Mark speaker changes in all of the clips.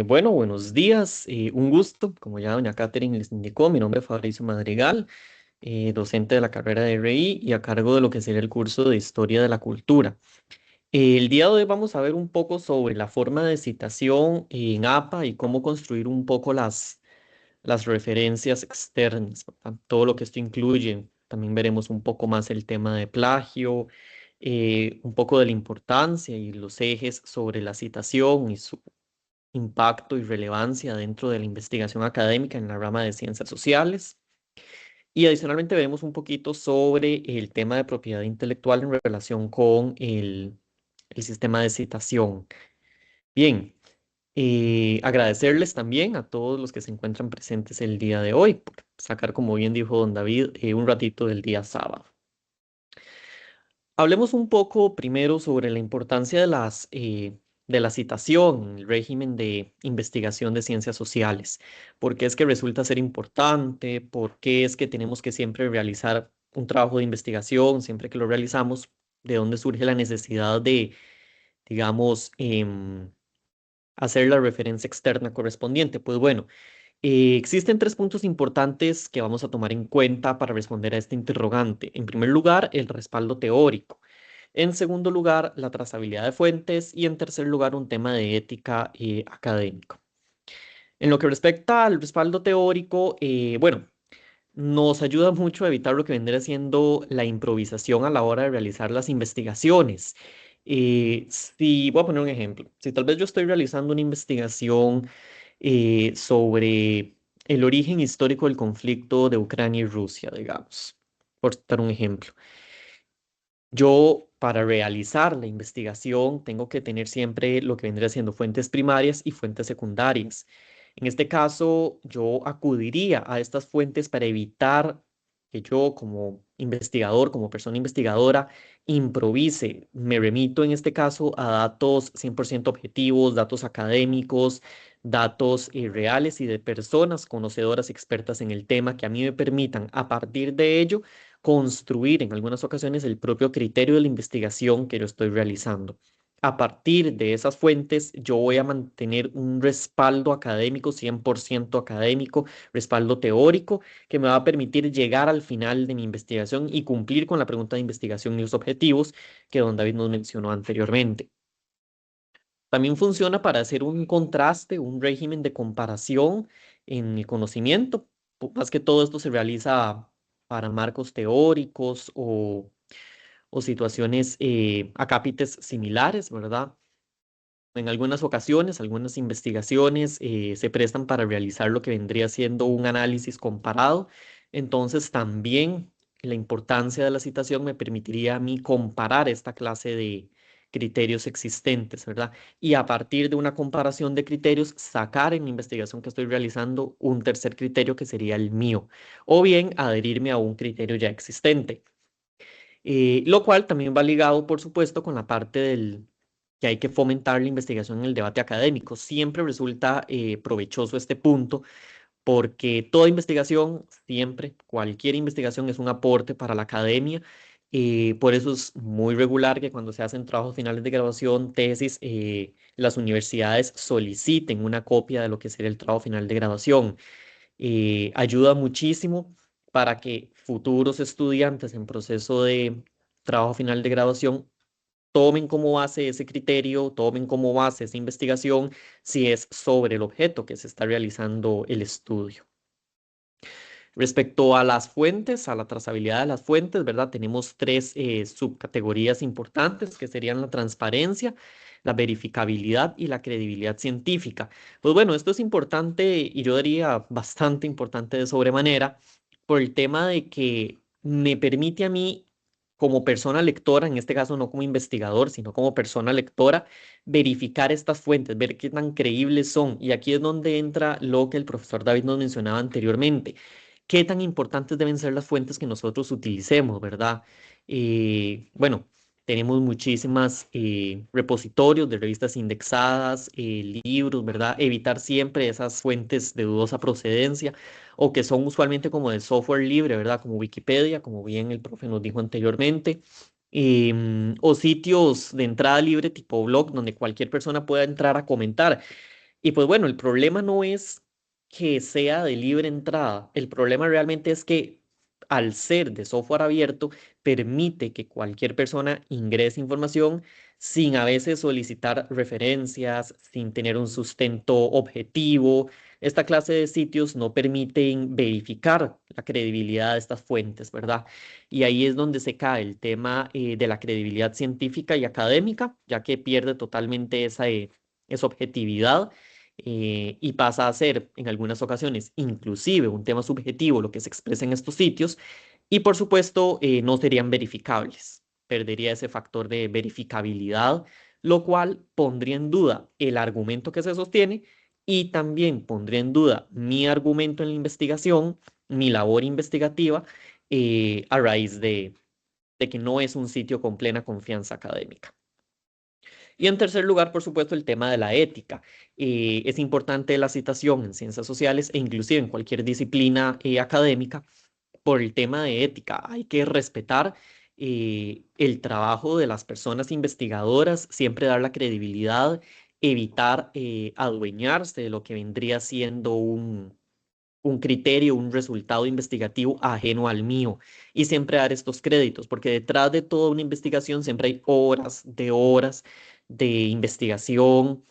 Speaker 1: Bueno, buenos días. Un gusto, como ya doña Catherine les indicó, mi nombre es Fabricio Madrigal, docente de la carrera de RI y a cargo de lo que sería el curso de Historia de la Cultura. El día de hoy vamos a ver un poco sobre la forma de citación en APA y cómo construir un poco las referencias externas, ¿verdad? Todo lo que esto incluye. También veremos un poco más el tema de plagio, un poco de la importancia y los ejes sobre la citación y su impacto y relevancia dentro de la investigación académica en la rama de ciencias sociales. Y adicionalmente veremos un poquito sobre el tema de propiedad intelectual en relación con el sistema de citación. Bien, agradecerles también a todos los que se encuentran presentes el día de hoy por sacar, como bien dijo don David, un ratito del día sábado. Hablemos un poco primero sobre la importancia de la citación, el régimen de investigación de ciencias sociales. ¿Por qué es que resulta ser importante? ¿Por qué es que tenemos que siempre realizar un trabajo de investigación? Siempre que lo realizamos, ¿de dónde surge la necesidad de, digamos, hacer la referencia externa correspondiente? Pues bueno. Existen tres puntos importantes que vamos a tomar en cuenta para responder a este interrogante. En primer lugar, el respaldo teórico. En segundo lugar, la trazabilidad de fuentes. Y en tercer lugar, un tema de ética académico. En lo que respecta al respaldo teórico, bueno, nos ayuda mucho a evitar lo que vendría siendo la improvisación a la hora de realizar las investigaciones. Si voy a poner un ejemplo, si tal vez yo estoy realizando una investigación sobre el origen histórico del conflicto de Ucrania y Rusia, digamos, por dar un ejemplo. Yo, para realizar la investigación, tengo que tener siempre lo que vendría siendo fuentes primarias y fuentes secundarias. En este caso, yo acudiría a estas fuentes para evitar que yo, como investigador, como persona investigadora, improvise. Me remito en este caso a datos 100% objetivos, datos académicos, datos reales y de personas conocedoras, expertas en el tema, que a mí me permitan, a partir de ello, construir en algunas ocasiones el propio criterio de la investigación que yo estoy realizando. A partir de esas fuentes, yo voy a mantener un respaldo académico, 100% académico, respaldo teórico, que me va a permitir llegar al final de mi investigación y cumplir con la pregunta de investigación y los objetivos que don David nos mencionó anteriormente. También funciona para hacer un contraste, un régimen de comparación en el conocimiento. Más que todo esto se realiza para marcos teóricos o situaciones acápites similares, ¿verdad? En algunas ocasiones, algunas investigaciones se prestan para realizar lo que vendría siendo un análisis comparado. Entonces, también la importancia de la citación me permitiría a mí comparar esta clase de criterios existentes, ¿verdad? Y a partir de una comparación de criterios, sacar en la investigación que estoy realizando un tercer criterio que sería el mío, o bien adherirme a un criterio ya existente. Lo cual también va ligado, por supuesto, con la parte del que hay que fomentar la investigación en el debate académico. Siempre resulta provechoso este punto porque toda investigación, siempre, cualquier investigación es un aporte para la academia. Por eso es muy regular que cuando se hacen trabajos finales de graduación, tesis, las universidades soliciten una copia de lo que sería el trabajo final de graduación. Ayuda muchísimo para que futuros estudiantes en proceso de trabajo final de graduación tomen como base ese criterio, tomen como base esa investigación si es sobre el objeto que se está realizando el estudio. Respecto a las fuentes, a la trazabilidad de las fuentes, ¿verdad? Tenemos tres subcategorías importantes que serían la transparencia, la verificabilidad y la credibilidad científica. Pues bueno, esto es importante y yo diría bastante importante de sobremanera por el tema de que me permite a mí, como persona lectora, en este caso no como investigador, sino como persona lectora, verificar estas fuentes, ver qué tan creíbles son. Y aquí es donde entra lo que el profesor David nos mencionaba anteriormente. ¿Qué tan importantes deben ser las fuentes que nosotros utilicemos, verdad? Bueno, tenemos muchísimas repositorios de revistas indexadas, libros, ¿verdad? Evitar siempre esas fuentes de dudosa procedencia o que son usualmente como de software libre, ¿verdad? Como Wikipedia, como bien el profe nos dijo anteriormente. O sitios de entrada libre tipo blog donde cualquier persona pueda entrar a comentar. Y pues bueno, el problema no es que sea de libre entrada, el problema realmente es que al ser de software abierto, permite que cualquier persona ingrese información sin a veces solicitar referencias, sin tener un sustento objetivo. Esta clase de sitios no permiten verificar la credibilidad de estas fuentes, ¿verdad? Y ahí es donde se cae el tema de la credibilidad científica y académica, ya que pierde totalmente esa objetividad y pasa a ser en algunas ocasiones inclusive un tema subjetivo lo que se expresa en estos sitios y por supuesto no serían verificables. Perdería ese factor de verificabilidad, lo cual pondría en duda el argumento que se sostiene y también pondría en duda mi argumento en la investigación, mi labor investigativa, a raíz de que no es un sitio con plena confianza académica. Y en tercer lugar, por supuesto, el tema de la ética. Es importante la citación en ciencias sociales e inclusive en cualquier disciplina académica por el tema de ética. Hay que respetar el trabajo de las personas investigadoras, siempre dar la credibilidad, evitar adueñarse de lo que vendría siendo un criterio, un resultado investigativo ajeno al mío y siempre dar estos créditos, porque detrás de toda una investigación siempre hay horas de investigación,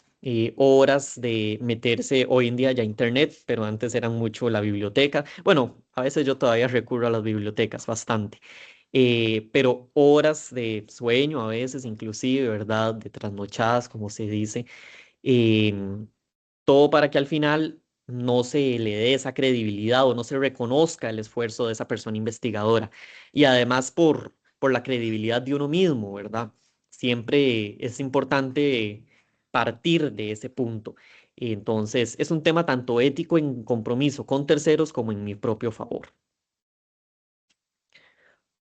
Speaker 1: horas de meterse hoy en día ya a internet, pero antes eran mucho la biblioteca. Bueno, a veces yo todavía recurro a las bibliotecas bastante. Pero horas de sueño a veces, inclusive, ¿verdad? De trasnochadas, como se dice, em, todo para que al final no se le dé esa credibilidad o no se reconozca el esfuerzo de esa persona investigadora. Y además por la credibilidad de uno mismo, ¿verdad? Siempre es importante partir de ese punto. Entonces, es un tema tanto ético en compromiso con terceros como en mi propio favor.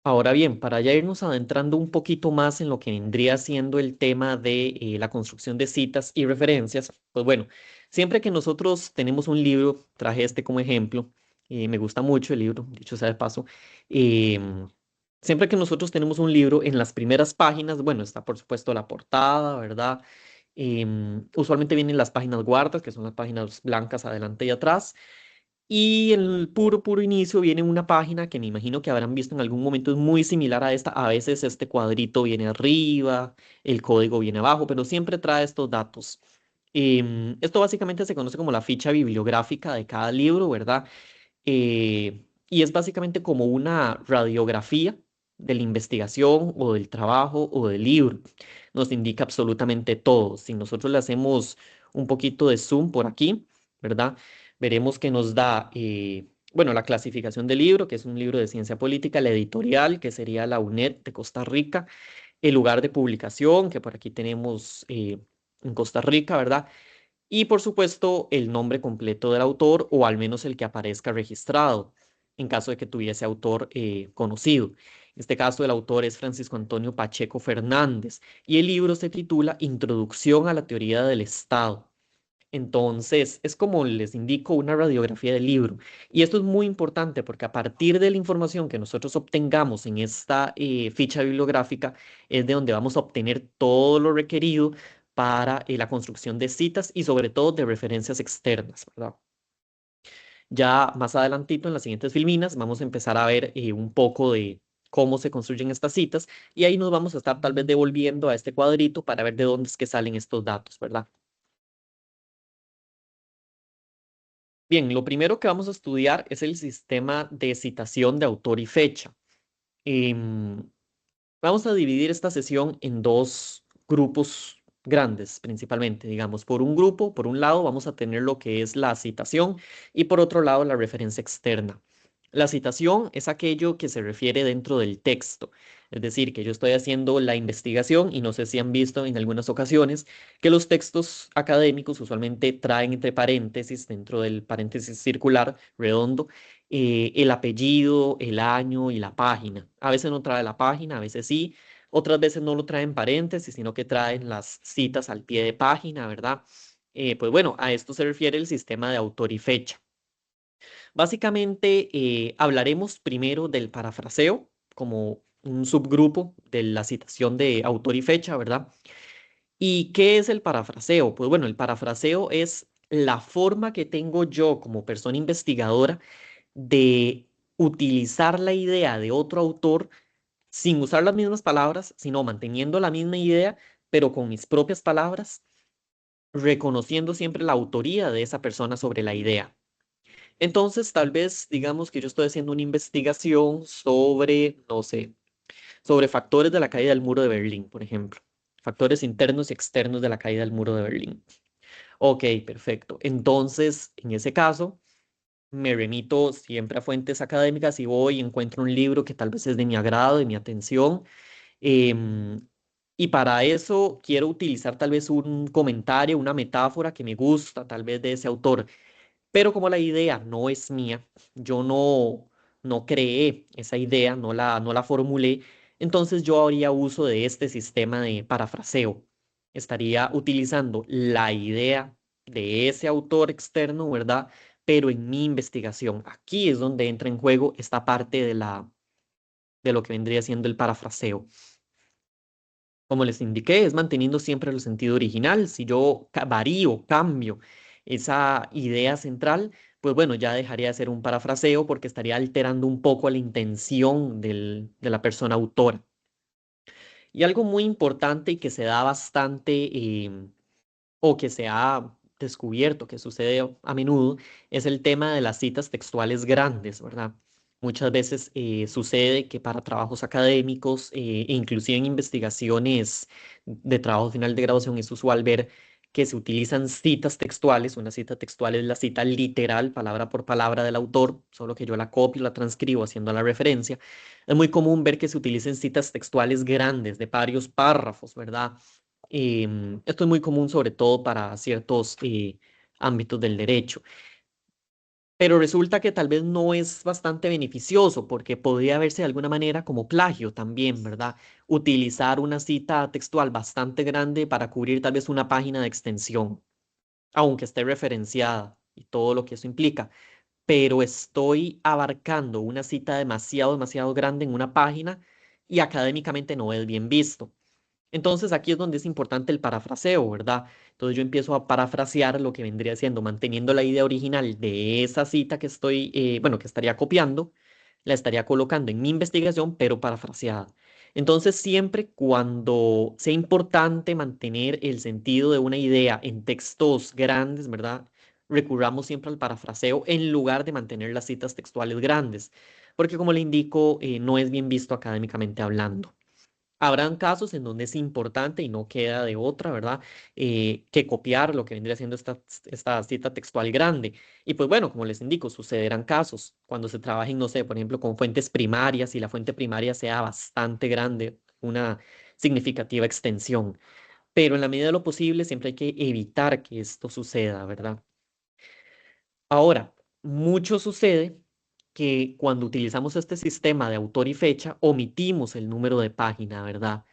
Speaker 1: Ahora bien, para ya irnos adentrando un poquito más en lo que vendría siendo el tema de la construcción de citas y referencias, pues bueno, siempre que nosotros tenemos un libro, traje este como ejemplo, me gusta mucho el libro, dicho sea de paso, em, siempre que nosotros tenemos un libro, en las primeras páginas, bueno, está por supuesto la portada, ¿verdad? Usualmente vienen las páginas guardas, que son las páginas blancas adelante y atrás. Y en el puro inicio viene una página que me imagino que habrán visto en algún momento, es muy similar a esta. A veces este cuadrito viene arriba, el código viene abajo, pero siempre trae estos datos. Esto básicamente se conoce como la ficha bibliográfica de cada libro, ¿verdad? Y es básicamente como una radiografía de la investigación o del trabajo o del libro. Nos indica absolutamente todo. Si nosotros le hacemos un poquito de zoom por aquí, ¿verdad? Veremos que nos da, bueno, la clasificación del libro, que es un libro de ciencia política, la editorial, que sería la UNED de Costa Rica, el lugar de publicación, que por aquí tenemos en Costa Rica, ¿verdad? Y por supuesto el nombre completo del autor o al menos el que aparezca registrado en caso de que tuviese autor conocido. En este caso el autor es Francisco Antonio Pacheco Fernández y el libro se titula Introducción a la teoría del Estado. Entonces, es como les indico una radiografía del libro. Y esto es muy importante porque a partir de la información que nosotros obtengamos en esta ficha bibliográfica es de donde vamos a obtener todo lo requerido para la construcción de citas y sobre todo de referencias externas, ¿verdad? Ya más adelantito en las siguientes filminas vamos a empezar a ver un poco de cómo se construyen estas citas y ahí nos vamos a estar tal vez devolviendo a este cuadrito para ver de dónde es que salen estos datos, ¿verdad? Bien, lo primero que vamos a estudiar es el sistema de citación de autor y fecha. Em, Vamos a dividir esta sesión en dos grupos grandes, principalmente, digamos. Por un grupo, por un lado, vamos a tener lo que es la citación y por otro lado, la referencia externa. La citación es aquello que se refiere dentro del texto, es decir, que yo estoy haciendo la investigación y no sé si han visto en algunas ocasiones que los textos académicos usualmente traen entre paréntesis, dentro del paréntesis circular redondo, el apellido, el año y la página. A veces no trae la página, a veces sí. Otras veces no lo traen paréntesis, sino que traen las citas al pie de página, ¿verdad? Pues bueno, a esto se refiere el sistema de autor y fecha. Básicamente, hablaremos primero del parafraseo como un subgrupo de la citación de autor y fecha, ¿verdad? ¿Y qué es el parafraseo? Pues bueno, el parafraseo es la forma que tengo yo como persona investigadora de utilizar la idea de otro autor sin usar las mismas palabras, sino manteniendo la misma idea, pero con mis propias palabras, reconociendo siempre la autoría de esa persona sobre la idea. Entonces, tal vez digamos que yo estoy haciendo una investigación sobre, no sé, sobre factores de la caída del muro de Berlín, por ejemplo. Factores internos y externos de la caída del muro de Berlín. Ok, perfecto. Entonces, en ese caso, me remito siempre a fuentes académicas y voy y encuentro un libro que tal vez es de mi agrado, de mi atención. em, y para eso quiero utilizar tal vez un comentario, una metáfora que me gusta, tal vez de ese autor. Pero como la idea no es mía, yo no creé esa idea, no la formulé, entonces yo haría uso de este sistema de parafraseo. Estaría utilizando la idea de ese autor externo, ¿verdad? Pero en mi investigación. Aquí es donde entra en juego esta parte de lo que vendría siendo el parafraseo. Como les indiqué, es manteniendo siempre el sentido original. Si yo varío, cambio esa idea central, pues bueno, ya dejaría de ser un parafraseo porque estaría alterando un poco la intención de la persona autora. Y algo muy importante y que se da bastante, o que se ha descubierto que sucede a menudo, es el tema de las citas textuales grandes, ¿verdad? Muchas veces sucede que para trabajos académicos e inclusive en investigaciones de trabajo final de graduación es usual ver que se utilizan citas textuales. Una cita textual es la cita literal, palabra por palabra del autor, solo que yo la copio, la transcribo haciendo la referencia. Es muy común ver que se utilicen citas textuales grandes de varios párrafos, ¿verdad? Esto es muy común sobre todo para ciertos ámbitos del derecho, pero resulta que tal vez no es bastante beneficioso porque podría verse de alguna manera como plagio también, ¿verdad? Utilizar una cita textual bastante grande para cubrir tal vez una página de extensión, aunque esté referenciada y todo lo que eso implica, pero estoy abarcando una cita demasiado grande en una página y académicamente no es bien visto. Entonces aquí es donde es importante el parafraseo, ¿verdad? Entonces yo empiezo a parafrasear lo que vendría siendo, manteniendo la idea original de esa cita que estoy, bueno, que estaría copiando, la estaría colocando en mi investigación, pero parafraseada. Entonces siempre cuando sea importante mantener el sentido de una idea en textos grandes, ¿verdad? Recurramos siempre al parafraseo en lugar de mantener las citas textuales grandes, porque como le indico, no es bien visto académicamente hablando. Habrán casos en donde es importante y no queda de otra, ¿verdad? Que copiar lo que vendría siendo esta cita textual grande. Y pues bueno, como les indico, sucederán casos cuando se trabajen, no sé, por ejemplo, con fuentes primarias y la fuente primaria sea bastante grande, una significativa extensión. Pero en la medida de lo posible siempre hay que evitar que esto suceda, ¿verdad? Ahora, mucho sucede que cuando utilizamos este sistema de autor y fecha, omitimos el número de página, ¿verdad?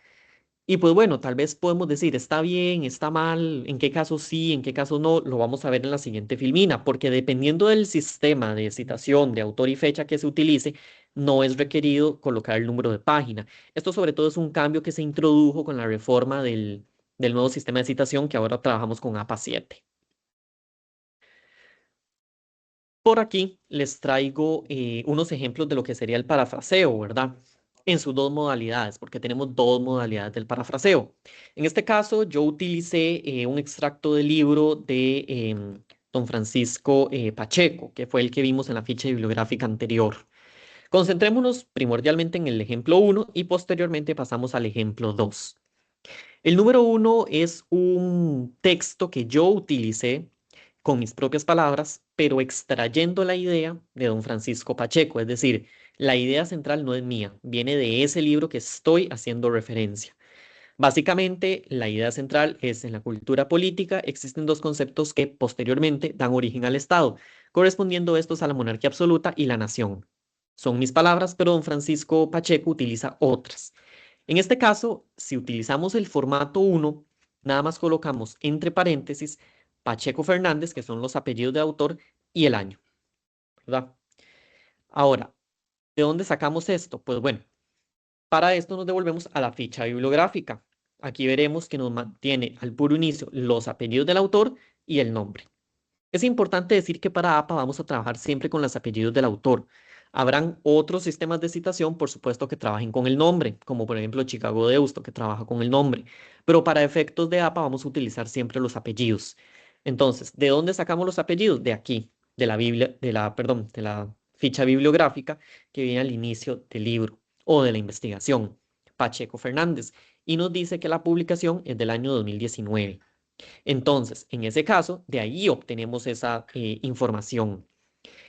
Speaker 1: Y pues bueno, tal vez podemos decir, está bien, está mal, en qué casos sí, en qué casos no, lo vamos a ver en la siguiente filmina, porque dependiendo del sistema de citación de autor y fecha que se utilice, no es requerido colocar el número de página. Esto sobre todo es un cambio que se introdujo con la reforma del nuevo sistema de citación que ahora trabajamos con APA 7. Por aquí les traigo unos ejemplos de lo que sería el parafraseo, ¿verdad? En sus dos modalidades, porque tenemos dos modalidades del parafraseo. En este caso, yo utilicé un extracto del libro de don Francisco Pacheco, que fue el que vimos en la ficha bibliográfica anterior. Concentrémonos primordialmente en el ejemplo uno y posteriormente pasamos al ejemplo 2. El número uno es un texto que yo utilicé con mis propias palabras, pero extrayendo la idea de don Francisco Pacheco. Es decir, la idea central no es mía, viene de ese libro que estoy haciendo referencia. Básicamente, la idea central es en la cultura política existen dos conceptos que posteriormente dan origen al Estado, correspondiendo estos a la monarquía absoluta y la nación. Son mis palabras, pero don Francisco Pacheco utiliza otras. En este caso, si utilizamos el formato uno, nada más colocamos entre paréntesis Pacheco Fernández, que son los apellidos de autor, y el año, ¿verdad? Ahora, ¿de dónde sacamos esto? Pues bueno, para esto nos devolvemos a la ficha bibliográfica. Aquí veremos que nos mantiene al puro inicio los apellidos del autor y el nombre. Es importante decir que para APA vamos a trabajar siempre con los apellidos del autor. Habrán otros sistemas de citación, por supuesto, que trabajen con el nombre, como por ejemplo Chicago Deusto, que trabaja con el nombre. Pero para efectos de APA vamos a utilizar siempre los apellidos. Entonces, ¿de dónde sacamos los apellidos? De aquí, de la Biblia, perdón, de la ficha bibliográfica que viene al inicio del libro o de la investigación. Pacheco Fernández. Y nos dice que la publicación es del año 2019. Entonces, en ese caso, de ahí obtenemos esa información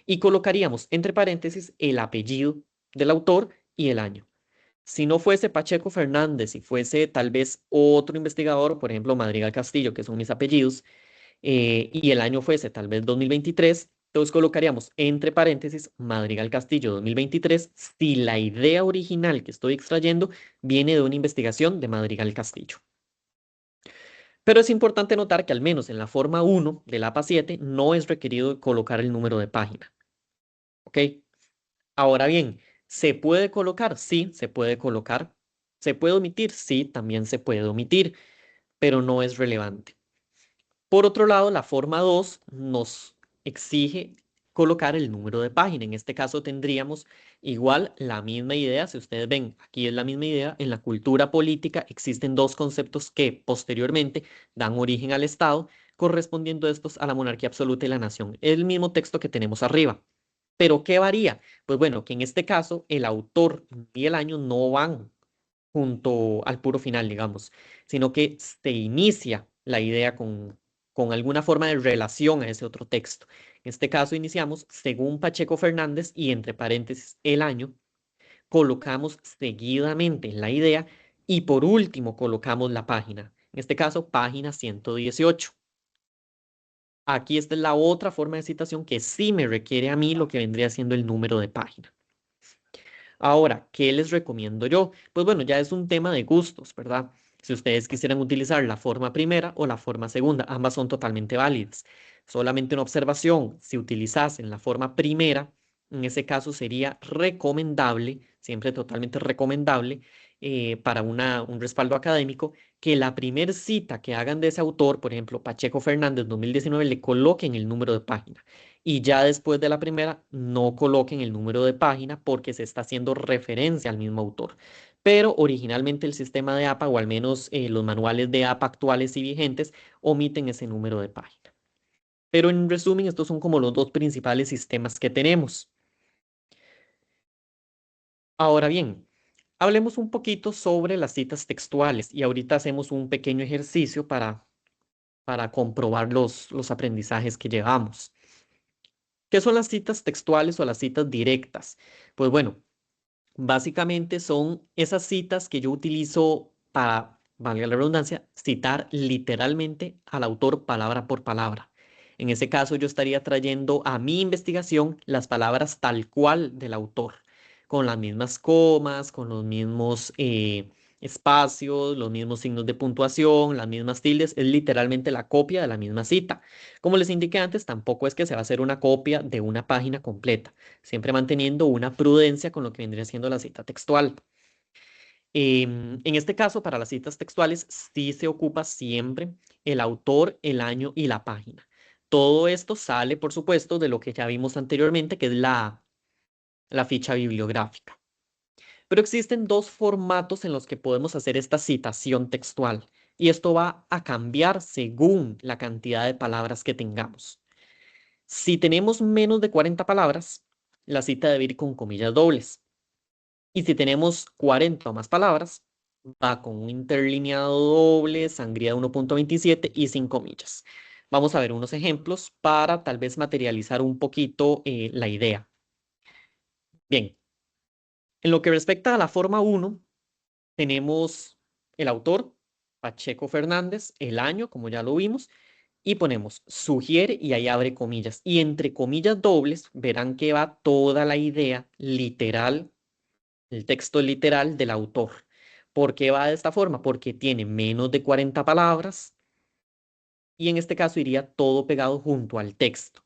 Speaker 1: y colocaríamos entre paréntesis el apellido del autor y el año. Si no fuese Pacheco Fernández, si fuese tal vez otro investigador, por ejemplo, Madrigal Castillo, que son mis apellidos, y el año fuese tal vez 2023, entonces colocaríamos entre paréntesis Madrigal Castillo 2023 si la idea original que estoy extrayendo viene de una investigación de Madrigal Castillo. Pero es importante notar que al menos en la forma 1 del APA 7 no es requerido colocar el número de página. ¿Ok? Ahora bien, ¿se puede colocar? Sí, se puede colocar. ¿Se puede omitir? Sí, también se puede omitir, pero no es relevante. Por otro lado, la forma 2 nos exige colocar el número de página. En este caso tendríamos igual la misma idea. Si ustedes ven, aquí es la misma idea. En la cultura política existen dos conceptos que posteriormente dan origen al Estado, correspondiendo estos a la monarquía absoluta y la nación. Es el mismo texto que tenemos arriba. ¿Pero qué varía? Pues bueno, que en este caso el autor y el año no van junto al puro final, digamos, sino que se inicia la idea con alguna forma de relación a ese otro texto. En este caso iniciamos según Pacheco Fernández y entre paréntesis el año, colocamos seguidamente la idea y por último colocamos la página. En este caso, página 118. Aquí esta es la otra forma de citación que sí me requiere a mí lo que vendría siendo el número de página. Ahora, ¿qué les recomiendo yo? Pues bueno, ya es un tema de gustos, ¿verdad? Si ustedes quisieran utilizar la forma primera o la forma segunda, ambas son totalmente válidas. Solamente una observación, si utilizasen la forma primera, en ese caso sería recomendable, siempre totalmente recomendable, para un respaldo académico, que la primer cita que hagan de ese autor, por ejemplo, Pacheco Fernández 2019, le coloquen el número de página y ya después de la primera no coloquen el número de página porque se está haciendo referencia al mismo autor. Pero originalmente el sistema de APA, o al menos los manuales de APA actuales y vigentes, omiten ese número de página. Pero en resumen, estos son como los dos principales sistemas que tenemos. Ahora bien, hablemos un poquito sobre las citas textuales y ahorita hacemos un pequeño ejercicio para comprobar los aprendizajes que llevamos. ¿Qué son las citas textuales o las citas directas? Pues bueno, básicamente son esas citas que yo utilizo para, valga la redundancia, citar literalmente al autor palabra por palabra. En ese caso, yo estaría trayendo a mi investigación las palabras tal cual del autor, con las mismas comas, con los mismos espacios, los mismos signos de puntuación, las mismas tildes. Es literalmente la copia de la misma cita. Como les indiqué antes, tampoco es que se va a hacer una copia de una página completa, siempre manteniendo una prudencia con lo que vendría siendo la cita textual. En este caso, para las citas textuales, sí se ocupa siempre el autor, el año y la página. Todo esto sale, por supuesto, de lo que ya vimos anteriormente, que es la ficha bibliográfica. Pero existen dos formatos en los que podemos hacer esta citación textual, y esto va a cambiar según la cantidad de palabras que tengamos. Si tenemos menos de 40 palabras, la cita debe ir con comillas dobles. Y si tenemos 40 o más palabras, va con un interlineado doble, sangría de 1.27 y sin comillas. Vamos a ver unos ejemplos para tal vez materializar un poquito la idea. Bien, en lo que respecta a la forma 1, tenemos el autor, Pacheco Fernández, el año, como ya lo vimos, y ponemos sugiere y ahí abre comillas. Y entre comillas dobles verán que va toda la idea literal, el texto literal del autor. ¿Por qué va de esta forma? Porque tiene menos de 40 palabras y en este caso iría todo pegado junto al texto.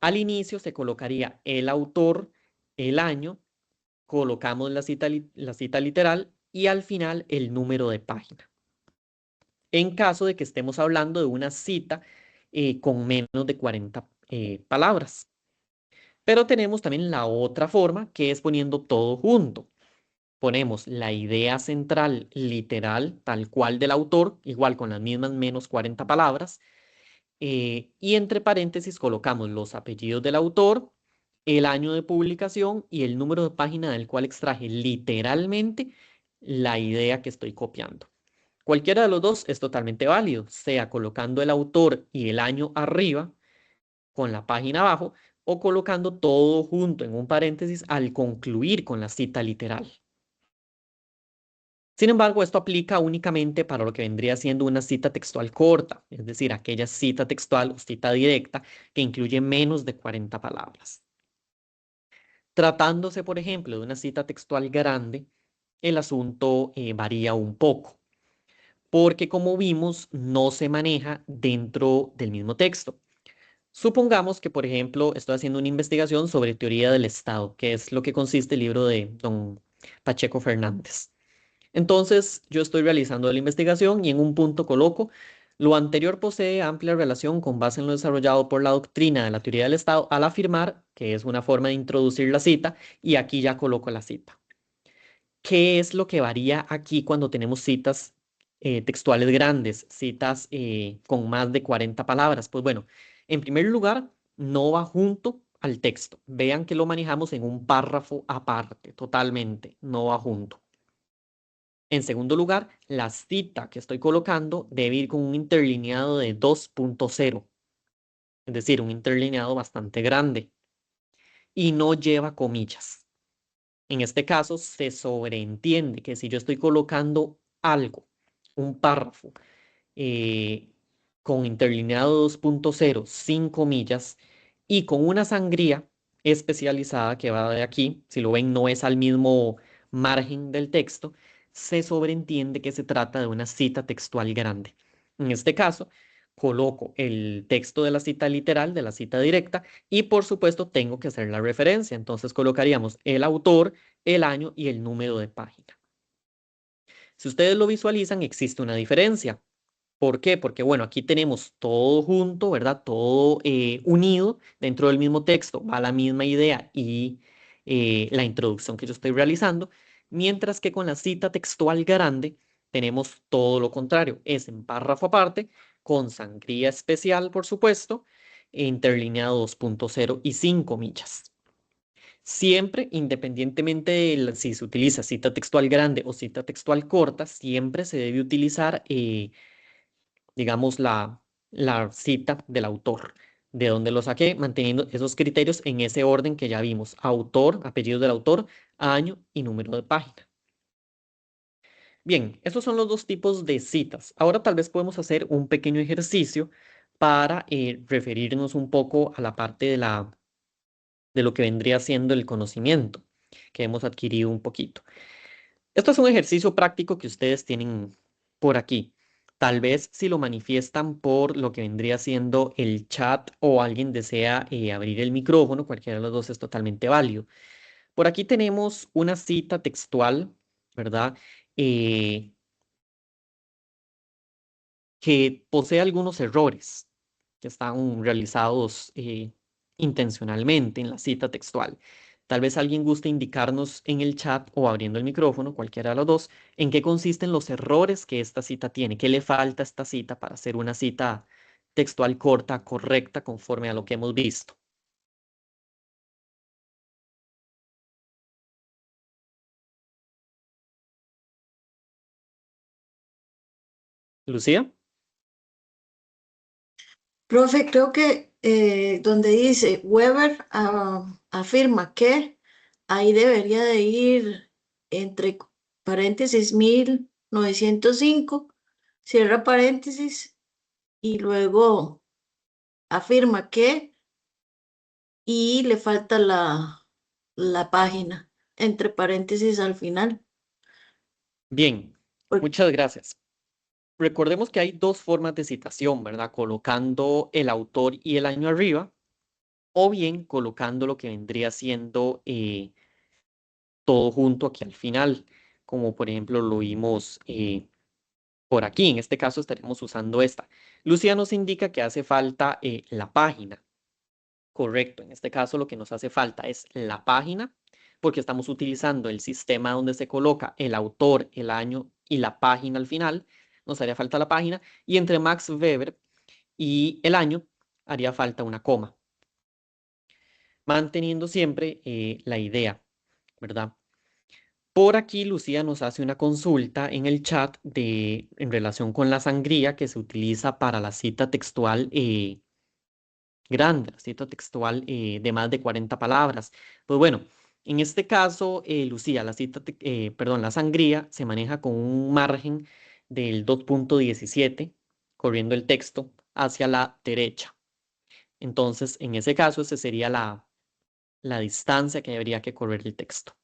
Speaker 1: Al inicio se colocaría el autor, el año, colocamos la cita literal y al final el número de página. En caso de que estemos hablando de una cita con menos de 40 palabras. Pero tenemos también la otra forma, que es poniendo todo junto. Ponemos la idea central literal, tal cual del autor, igual con las mismas menos 40 palabras, y entre paréntesis colocamos los apellidos del autor, el año de publicación y el número de página del cual extraje literalmente la idea que estoy copiando. Cualquiera de los dos es totalmente válido, sea colocando el autor y el año arriba con la página abajo o colocando todo junto en un paréntesis al concluir con la cita literal. Sin embargo, esto aplica únicamente para lo que vendría siendo una cita textual corta, es decir, aquella cita textual o cita directa que incluye menos de 40 palabras. Tratándose, por ejemplo, de una cita textual grande, el asunto varía un poco, porque como vimos, no se maneja dentro del mismo texto. Supongamos que, por ejemplo, estoy haciendo una investigación sobre teoría del Estado, que es lo que consiste el libro de don Pacheco Fernández. Entonces, yo estoy realizando la investigación y en un punto coloco, lo anterior posee amplia relación con base en lo desarrollado por la doctrina de la teoría del Estado al afirmar que es una forma de introducir la cita y aquí ya coloco la cita. ¿Qué es lo que varía aquí cuando tenemos citas textuales grandes, citas con más de 40 palabras? Pues bueno, en primer lugar, no va junto al texto. Vean que lo manejamos en un párrafo aparte, totalmente, no va junto. En segundo lugar, la cita que estoy colocando debe ir con un interlineado de 2.0, es decir, un interlineado bastante grande y no lleva comillas. En este caso, se sobreentiende que si yo estoy colocando algo, un párrafo, eh, con interlineado 2.0 sin comillas y con una sangría especializada que va de aquí, si lo ven, no es al mismo margen del texto, se sobreentiende que se trata de una cita textual grande. En este caso, coloco el texto de la cita literal, de la cita directa, y por supuesto tengo que hacer la referencia. Entonces colocaríamos el autor, el año y el número de página. Si ustedes lo visualizan, existe una diferencia. ¿Por qué? Porque, bueno, aquí tenemos todo junto, ¿verdad? Todo unido dentro del mismo texto, va la misma idea y la introducción que yo estoy realizando, mientras que con la cita textual grande tenemos todo lo contrario, es en párrafo aparte, con sangría especial, por supuesto, e interlineado 2.0 y sin comillas. Siempre, independientemente de si se utiliza cita textual grande o cita textual corta, siempre se debe utilizar digamos, la cita del autor, de dónde lo saqué, manteniendo esos criterios en ese orden que ya vimos, autor, apellido del autor, año y número de página. Bien, esos son los dos tipos de citas. Ahora tal vez podemos hacer un pequeño ejercicio para referirnos un poco a la parte de lo que vendría siendo el conocimiento que hemos adquirido un poquito. Esto es un ejercicio práctico que ustedes tienen por aquí. Tal vez si lo manifiestan por lo que vendría siendo el chat o alguien desea abrir el micrófono, cualquiera de los dos es totalmente válido. Por aquí tenemos una cita textual, ¿verdad? Eh, que posee algunos errores que están realizados intencionalmente en la cita textual. Tal vez alguien guste indicarnos en el chat o abriendo el micrófono, cualquiera de los dos, en qué consisten los errores que esta cita tiene, qué le falta a esta cita para hacer una cita textual corta, correcta, conforme a lo que hemos visto. Lucía,
Speaker 2: Profe, creo que donde dice Weber afirma que ahí debería de ir entre paréntesis 1905, cierra paréntesis y luego afirma que y le falta la página entre paréntesis al final.
Speaker 1: bien,
Speaker 2: Por-
Speaker 1: muchas gracias. Recordemos que hay dos formas de citación, ¿verdad? Colocando el autor y el año arriba o bien colocando lo que vendría siendo todo junto aquí al final, como por ejemplo lo vimos Por aquí, en este caso, estaríamos usando esta. Lucía nos indica que hace falta la página. Correcto, en este caso lo que nos hace falta es la página, porque estamos utilizando el sistema donde se coloca el autor, el año y la página al final. Nos haría falta la página. Y entre Max Weber y el año haría falta una coma, manteniendo siempre la idea, ¿verdad? Por aquí, Lucía nos hace una consulta en el chat en relación con la sangría que se utiliza para la cita textual grande, la cita textual de más de 40 palabras. Pues bueno, en este caso, Lucía, perdón, la sangría se maneja con un margen del 2.17, corriendo el texto hacia la derecha. Entonces, en ese caso, esa sería la distancia que debería que correr el texto.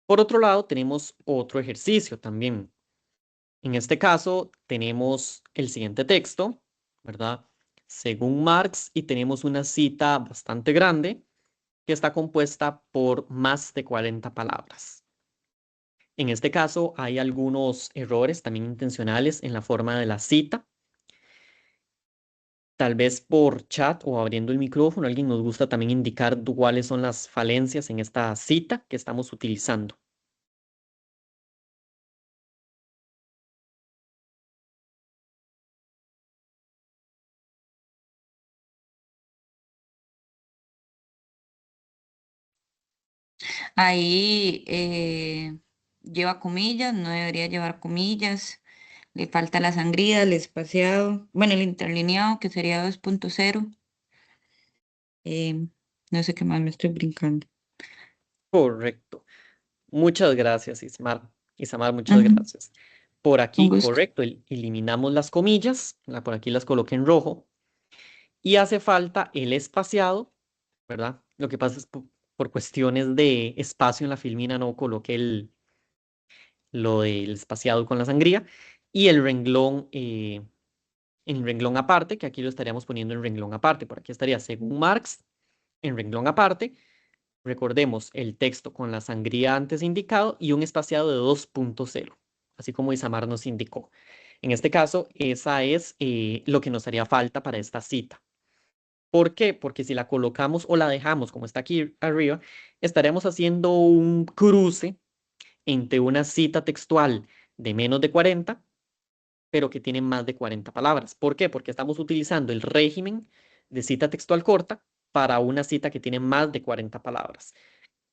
Speaker 1: Por otro lado, tenemos otro ejercicio también. En este caso, tenemos el siguiente texto, ¿verdad? Según Marx, y tenemos una cita bastante grande que está compuesta por más de 40 palabras. En este caso, hay algunos errores también intencionales en la forma de la cita. Tal vez por chat o abriendo el micrófono, alguien nos gusta también indicar cuáles son las falencias en esta cita que estamos utilizando.
Speaker 3: Ahí lleva comillas, no debería llevar comillas. Le falta la sangría, el espaciado, bueno, el interlineado que sería 2.0. eh, no sé qué más me estoy brincando.
Speaker 1: Correcto. Muchas gracias, Ismar. Isamar, muchas
Speaker 3: Ujú,
Speaker 1: gracias. Por
Speaker 3: un
Speaker 1: aquí,
Speaker 3: gusto.
Speaker 1: correcto, eliminamos las comillas, por aquí las coloqué en rojo, y hace falta el espaciado, ¿verdad? Lo que pasa es por cuestiones de espacio en la filmina no coloqué lo del espaciado con la sangría, y el renglón aparte, que aquí lo estaríamos poniendo en renglón aparte. Por aquí estaría, según Marx, en renglón aparte. Recordemos el texto con la sangría antes indicado y un espaciado de 2.0, así como Isamar nos indicó. En este caso, esa es lo que nos haría falta para esta cita. ¿Por qué? Porque si la colocamos o la dejamos como está aquí arriba, estaremos haciendo un cruce entre una cita textual de menos de 40, pero que tiene más de 40 palabras. ¿Por qué? Porque estamos utilizando el régimen de cita textual corta para una cita que tiene más de 40 palabras,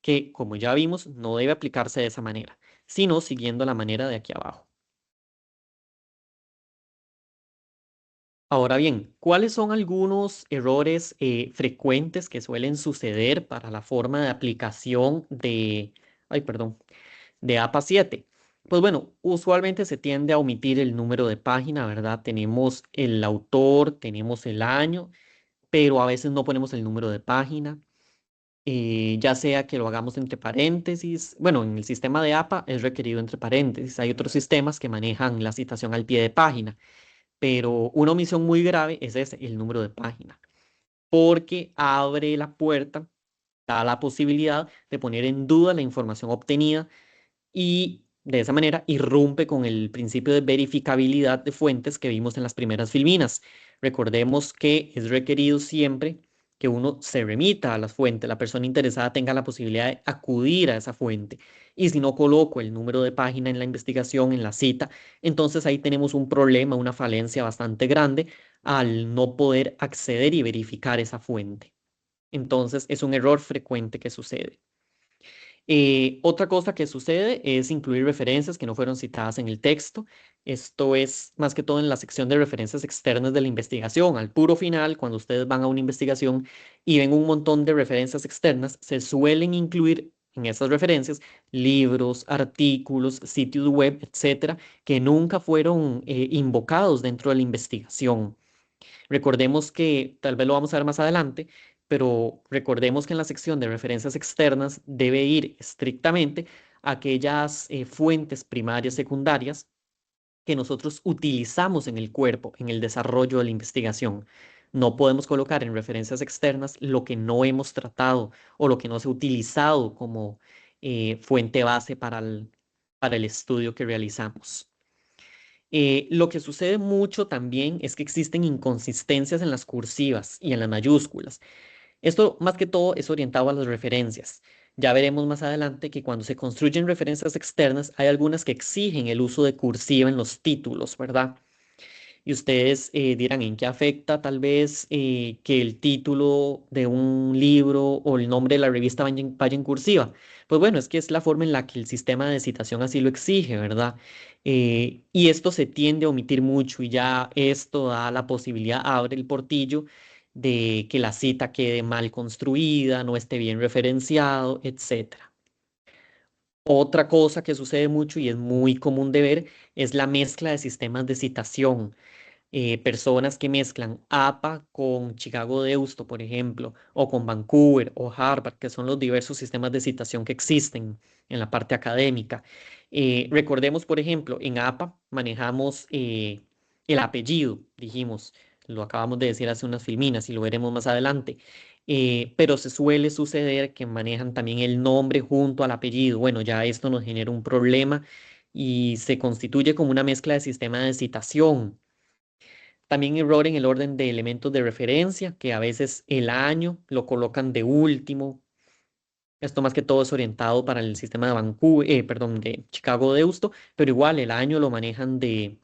Speaker 1: que, como ya vimos, no debe aplicarse de esa manera, sino siguiendo la manera de aquí abajo. Ahora bien, ¿cuáles son algunos errores frecuentes que suelen suceder para la forma de aplicación ay, perdón, de APA 7? Pues bueno, usualmente se tiende a omitir el número de página, ¿verdad? Tenemos el autor, tenemos el año, pero a veces no ponemos el número de página. Ya sea que lo hagamos entre paréntesis. Bueno, en el sistema de APA es requerido entre paréntesis. Hay otros sistemas que manejan la citación al pie de página, pero una omisión muy grave es ese, el número de página, porque abre la puerta, da la posibilidad de poner en duda la información obtenida y de esa manera irrumpe con el principio de verificabilidad de fuentes que vimos en las primeras filminas. Recordemos que es requerido siempre que uno se remita a las fuentes, la persona interesada tenga la posibilidad de acudir a esa fuente. Y si no coloco el número de página en la investigación, en la cita, entonces ahí tenemos un problema, una falencia bastante grande al no poder acceder y verificar esa fuente. Entonces es un error frecuente que sucede. Otra cosa que sucede es incluir referencias que no fueron citadas en el texto. Esto es más que todo en la sección de referencias externas de la investigación. Al puro final, cuando ustedes van a una investigación y ven un montón de referencias externas, se suelen incluir en esas referencias libros, artículos, sitios web, etcétera, que nunca fueron invocados dentro de la investigación. Recordemos que, tal vez lo vamos a ver más adelante, pero recordemos que en la sección de referencias externas debe ir estrictamente a aquellas fuentes primarias, secundarias que nosotros utilizamos en el cuerpo, en el desarrollo de la investigación. No podemos colocar en referencias externas lo que no hemos tratado o lo que no se ha utilizado como fuente base para para el estudio que realizamos. Lo que sucede mucho también es que existen inconsistencias en las cursivas y en las mayúsculas. Esto más que todo es orientado a las referencias. Ya veremos más adelante que cuando se construyen referencias externas hay algunas que exigen el uso de cursiva en los títulos, ¿verdad? Y ustedes dirán en qué afecta tal vez que el título de un libro o el nombre de la revista vaya en cursiva. Pues bueno, es que es la forma en la que el sistema de citación así lo exige, ¿verdad? Y esto se tiende a omitir mucho y ya esto da la posibilidad, abre el portillo de que la cita quede mal construida, no esté bien referenciado, etcétera. Otra cosa que sucede mucho y es muy común de ver es la mezcla de sistemas de citación. Personas que mezclan APA con Chicago Deusto, por ejemplo, o con Vancouver o Harvard, que son los diversos sistemas de citación que existen en la parte académica. Recordemos, por ejemplo, en APA manejamos el apellido, dijimos, lo acabamos de decir hace unas filminas y lo veremos más adelante. Pero se suele suceder que manejan también el nombre junto al apellido. Bueno, ya esto nos genera un problema y se constituye como una mezcla de sistema de citación. También error en el orden de elementos de referencia, que a veces el año lo colocan de último. Esto más que todo es orientado para el sistema de Vancouver, perdón, de Chicago Deusto, pero igual el año lo manejan de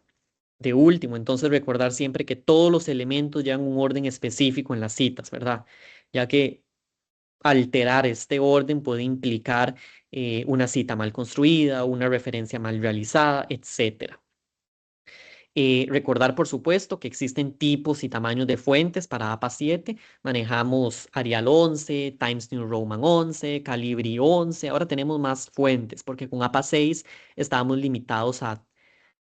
Speaker 1: último. Entonces recordar siempre que todos los elementos llevan un orden específico en las citas, ¿verdad? Ya que alterar este orden puede implicar una cita mal construida, una referencia mal realizada, etcétera. Recordar, por supuesto, que existen tipos y tamaños de fuentes para APA 7. Manejamos Arial 11, Times New Roman 11, Calibri 11. Ahora tenemos más fuentes porque con APA 6 estábamos limitados a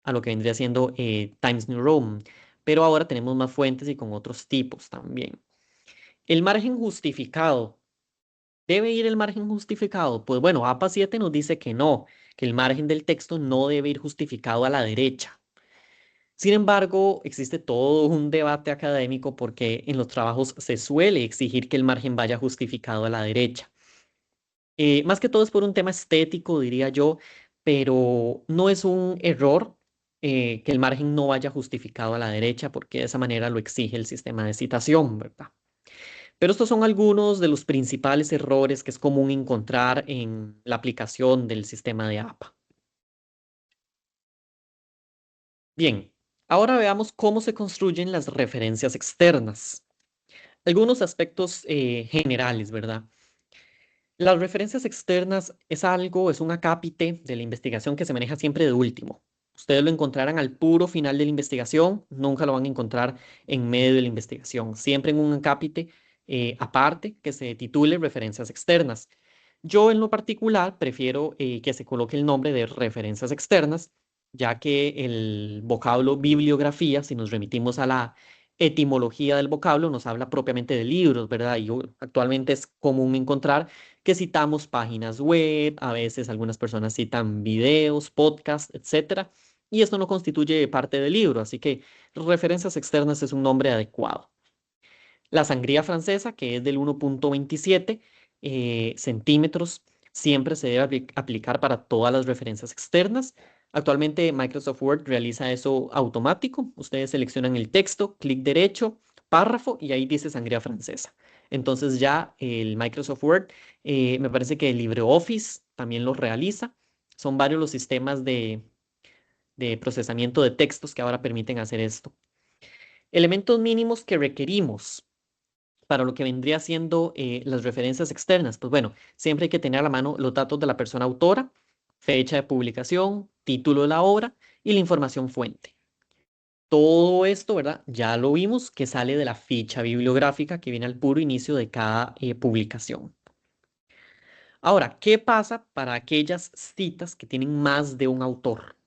Speaker 1: lo que vendría siendo Times New Roman. Pero ahora tenemos más fuentes y con otros tipos también. El margen justificado. ¿Debe ir el margen justificado? Pues bueno, APA 7 nos dice que no, que el margen del texto no debe ir justificado a la derecha. Sin embargo, existe todo un debate académico porque en los trabajos se suele exigir que el margen vaya justificado a la derecha. Más que todo es por un tema estético, diría yo, pero no es un error que el margen no vaya justificado a la derecha porque de esa manera lo exige el sistema de citación, ¿verdad? Pero estos son algunos de los principales errores que es común encontrar en la aplicación del sistema de APA. Bien, ahora veamos cómo se construyen las referencias externas. Algunos aspectos generales, ¿verdad? Las referencias externas es algo, es un acápite de la investigación que se maneja siempre de último. Ustedes lo encontrarán al puro final de la investigación, nunca lo van a encontrar en medio de la investigación, siempre en un acápite aparte que se titule referencias externas. Yo en lo particular prefiero que se coloque el nombre de referencias externas, ya que el vocablo bibliografía, si nos remitimos a la etimología del vocablo, nos habla propiamente de libros, ¿verdad? Y actualmente es común encontrar que citamos páginas web, a veces algunas personas citan videos, podcasts, etcétera, y esto no constituye parte del libro, así que referencias externas es un nombre adecuado. La sangría francesa, que es del 1.27 centímetros, siempre se debe aplicar para todas las referencias externas. Actualmente Microsoft Word realiza eso automático. Ustedes seleccionan el texto, clic derecho, párrafo y ahí dice sangría francesa. Entonces ya el Microsoft Word, me parece que el LibreOffice también lo realiza. Son varios los sistemas de procesamiento de textos que ahora permiten hacer esto. Elementos mínimos que requerimos para lo que vendría siendo las referencias externas. Pues bueno, siempre hay que tener a la mano los datos de la persona autora, fecha de publicación, título de la obra y la información fuente. Todo esto, ¿verdad? Ya lo vimos que sale de la ficha bibliográfica que viene al puro inicio de cada publicación. Ahora, ¿qué pasa para aquellas citas que tienen más de un autor?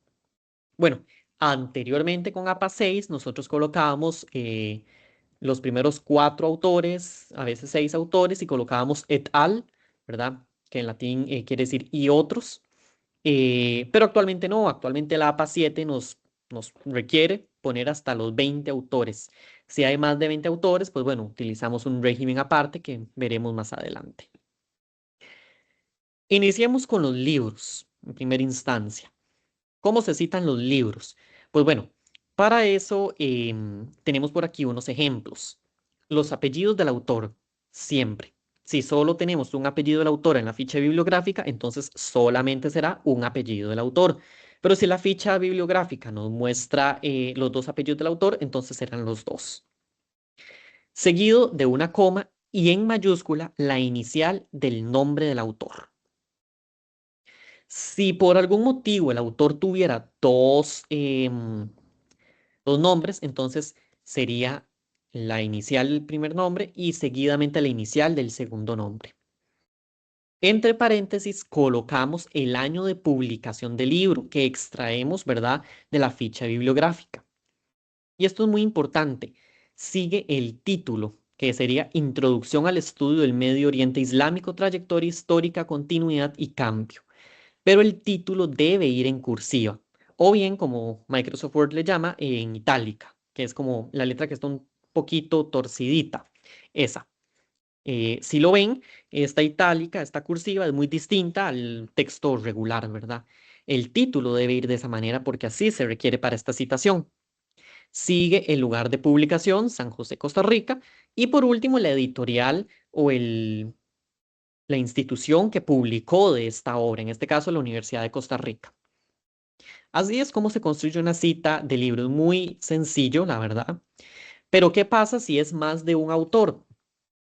Speaker 1: Bueno, anteriormente con APA 6 nosotros colocábamos los primeros 4 autores, a veces 6 autores, y colocábamos et al, ¿verdad? Que en latín quiere decir y otros. Pero actualmente no, actualmente la APA 7 nos requiere poner hasta los 20 autores. Si hay más de 20 autores, pues bueno, utilizamos un régimen aparte que veremos más adelante. Iniciemos con los libros, en primera instancia. ¿Cómo se citan los libros? Pues bueno, para eso tenemos por aquí unos ejemplos. Los apellidos del autor, siempre. Si solo tenemos un apellido del autor en la ficha bibliográfica, entonces solamente será un apellido del autor. Pero si la ficha bibliográfica nos muestra los dos apellidos del autor, entonces serán los dos. Seguido de una coma y en mayúscula la inicial del nombre del autor. Si por algún motivo el autor tuviera dos nombres, entonces sería la inicial del primer nombre y seguidamente la inicial del segundo nombre. Entre paréntesis colocamos el año de publicación del libro que extraemos, ¿verdad?, de la ficha bibliográfica. Y esto es muy importante. Sigue el título, que sería Introducción al estudio del Medio Oriente Islámico, trayectoria histórica, continuidad y cambio. Pero el título debe ir en cursiva, o bien, como Microsoft Word le llama, en itálica, que es como la letra que está un poquito torcidita. Esa. Si lo ven, esta itálica, esta cursiva es muy distinta al texto regular, ¿verdad? El título debe ir de esa manera porque así se requiere para esta citación. Sigue el lugar de publicación, San José, Costa Rica, y por último la editorial o la institución que publicó de esta obra, en este caso la Universidad de Costa Rica. Así es como se construye una cita de libros, muy sencillo, la verdad. Pero ¿qué pasa si es más de un autor?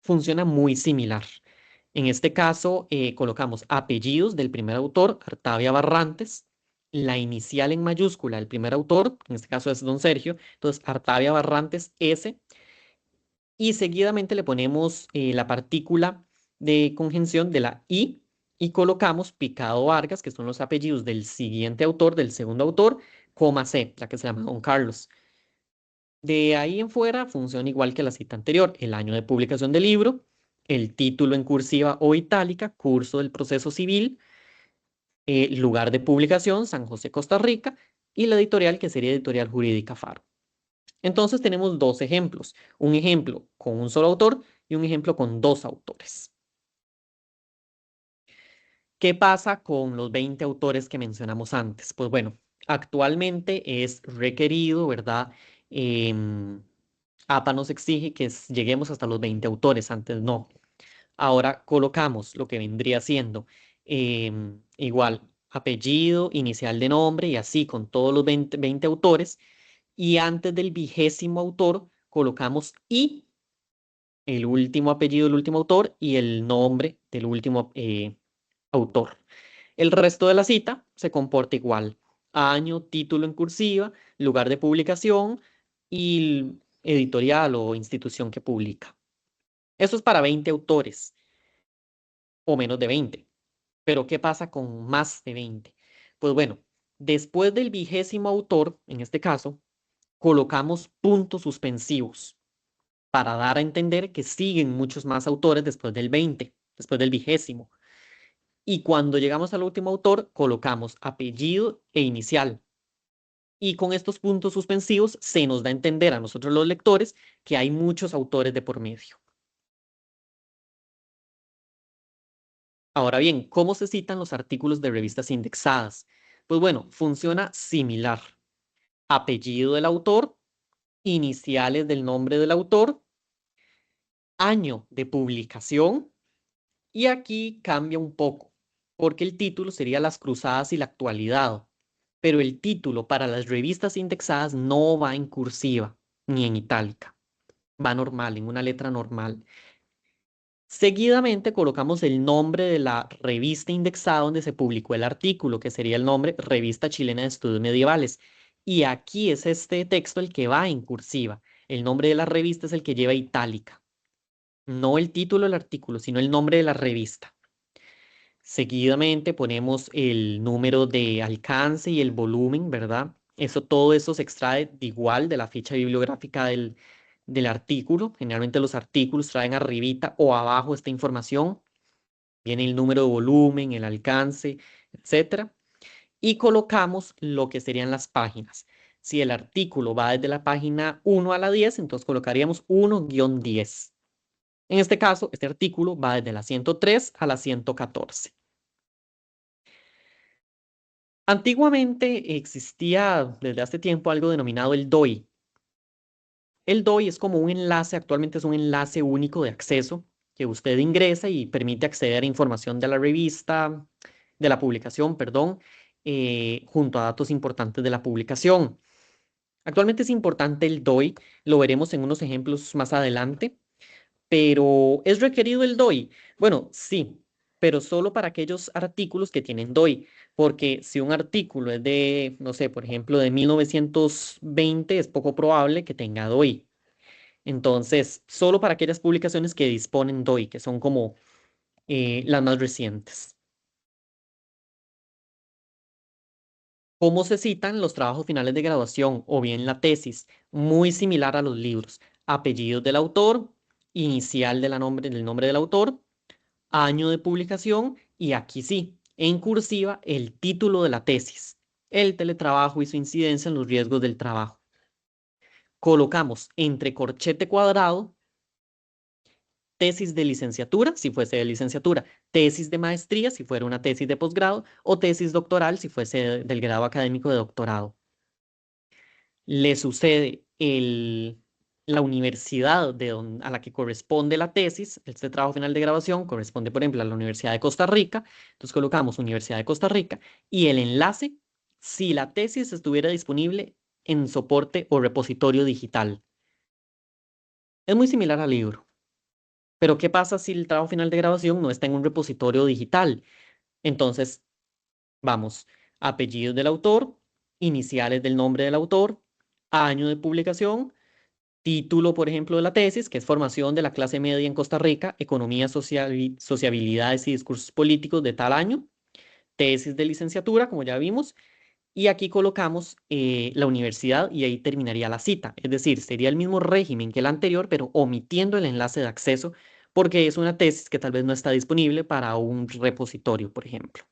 Speaker 1: Funciona muy similar. En este caso, colocamos apellidos del primer autor, Artavia Barrantes, la inicial en mayúscula del primer autor, en este caso es don Sergio, entonces Artavia Barrantes S, y seguidamente le ponemos la partícula de conjunción de la I y colocamos Picado Vargas, que son los apellidos del siguiente autor, del segundo autor, coma C, la que se llama Don Carlos. De ahí en fuera funciona igual que la cita anterior, el año de publicación del libro, el título en cursiva o itálica, curso del proceso civil, lugar de publicación, San José, Costa Rica, y la editorial que sería Editorial Jurídica Faro. Entonces tenemos dos ejemplos, un ejemplo con un solo autor y un ejemplo con dos autores. ¿Qué pasa con los 20 autores que mencionamos antes? Pues bueno, actualmente es requerido, ¿verdad? APA nos exige que lleguemos hasta los 20 autores, antes no. Ahora colocamos lo que vendría siendo igual apellido, inicial de nombre y así con todos los 20 autores. Y antes del 20º autor colocamos y el último apellido del último autor y el nombre del último autor. El resto de la cita se comporta igual. Año, título en cursiva, lugar de publicación y editorial o institución que publica. Eso es para 20 autores o menos de 20. Pero ¿qué pasa con más de 20? Pues bueno, después del 20º autor, en este caso, colocamos puntos suspensivos para dar a entender que siguen muchos más autores después del 20, después del 20º. Y cuando llegamos al último autor, colocamos apellido e inicial. Y con estos puntos suspensivos se nos da a entender a nosotros los lectores que hay muchos autores de por medio. Ahora bien, ¿cómo se citan los artículos de revistas indexadas? Pues bueno, funciona similar. Apellido del autor, iniciales del nombre del autor, año de publicación, y aquí cambia un poco, porque el título sería Las Cruzadas y la Actualidad, pero el título para las revistas indexadas no va en cursiva ni en itálica, va normal, en una letra normal. Seguidamente colocamos el nombre de la revista indexada donde se publicó el artículo, que sería el nombre Revista Chilena de Estudios Medievales. Y aquí es este texto el que va en cursiva. El nombre de la revista es el que lleva itálica. No el título del artículo, sino el nombre de la revista. Seguidamente ponemos el número de alcance y el volumen, ¿verdad? Todo eso se extrae de igual de la ficha bibliográfica del artículo. Generalmente los artículos traen arribita o abajo esta información. Viene el número de volumen, el alcance, etcétera. Y colocamos lo que serían las páginas. Si el artículo va desde la página 1 a la 10, entonces colocaríamos 1-10. En este caso, este artículo va desde la 103 a la 114. Antiguamente existía desde hace tiempo algo denominado el DOI. El DOI es como un enlace, actualmente es un enlace único de acceso que usted ingresa y permite acceder a información de la revista, de la publicación, perdón, junto a datos importantes de la publicación. Actualmente es importante el DOI, lo veremos en unos ejemplos más adelante, pero ¿es requerido el DOI? Bueno, sí, pero solo para aquellos artículos que tienen DOI, porque si un artículo es de, no sé, por ejemplo, de 1920, es poco probable que tenga DOI. Entonces, solo para aquellas publicaciones que disponen DOI, que son como las más recientes. ¿Cómo se citan los trabajos finales de graduación o bien la tesis? Muy similar a los libros. Apellidos del autor, inicial del nombre del autor, año de publicación y aquí sí, en cursiva, el título de la tesis, el teletrabajo y su incidencia en los riesgos del trabajo. Colocamos entre corchete cuadrado tesis de licenciatura, si fuese de licenciatura, tesis de maestría, si fuera una tesis de posgrado, o tesis doctoral, si fuese del grado académico de doctorado. Le sucede la universidad a la que corresponde la tesis, este trabajo final de graduación, corresponde, por ejemplo, a la Universidad de Costa Rica, entonces colocamos Universidad de Costa Rica, y el enlace, si la tesis estuviera disponible en soporte o repositorio digital. Es muy similar al libro. Pero ¿qué pasa si el trabajo final de graduación no está en un repositorio digital? Entonces, vamos, apellidos del autor, iniciales del nombre del autor, año de publicación, título, por ejemplo, de la tesis, que es Formación de la clase media en Costa Rica, Economía, Sociabilidades y Discursos Políticos de tal año, tesis de licenciatura, como ya vimos, y aquí colocamos la universidad y ahí terminaría la cita. Es decir, sería el mismo régimen que el anterior, pero omitiendo el enlace de acceso porque es una tesis que tal vez no está disponible para un repositorio, por ejemplo.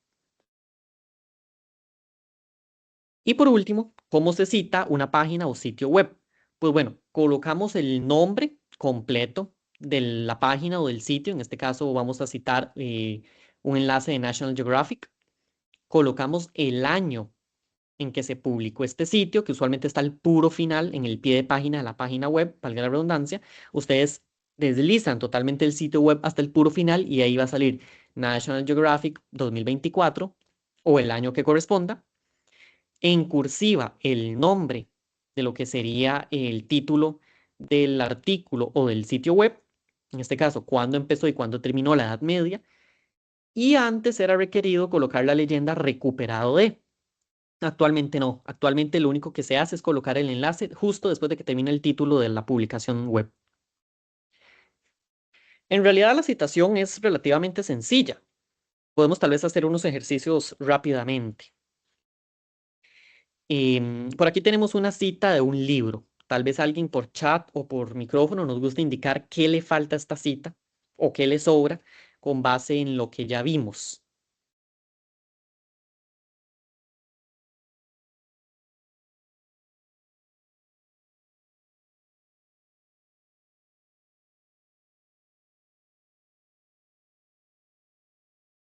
Speaker 1: Y por último, ¿cómo se cita una página o sitio web? Pues bueno, colocamos el nombre completo de la página o del sitio. En este caso vamos a citar un enlace de National Geographic. Colocamos el año en que se publicó este sitio, que usualmente está al puro final, en el pie de página de la página web, valga la redundancia. Ustedes deslizan totalmente el sitio web hasta el puro final y ahí va a salir National Geographic 2024 o el año que corresponda. En cursiva, el nombre de lo que sería el título del artículo o del sitio web, en este caso, cuándo empezó y cuándo terminó la Edad Media, y antes era requerido colocar la leyenda recuperado de. Actualmente no, actualmente lo único que se hace es colocar el enlace justo después de que termine el título de la publicación web. En realidad la citación es relativamente sencilla. Podemos tal vez hacer unos ejercicios rápidamente. Por aquí tenemos una cita de un libro. Tal vez alguien por chat o por micrófono nos gusta indicar qué le falta a esta cita o qué le sobra con base en lo que ya vimos.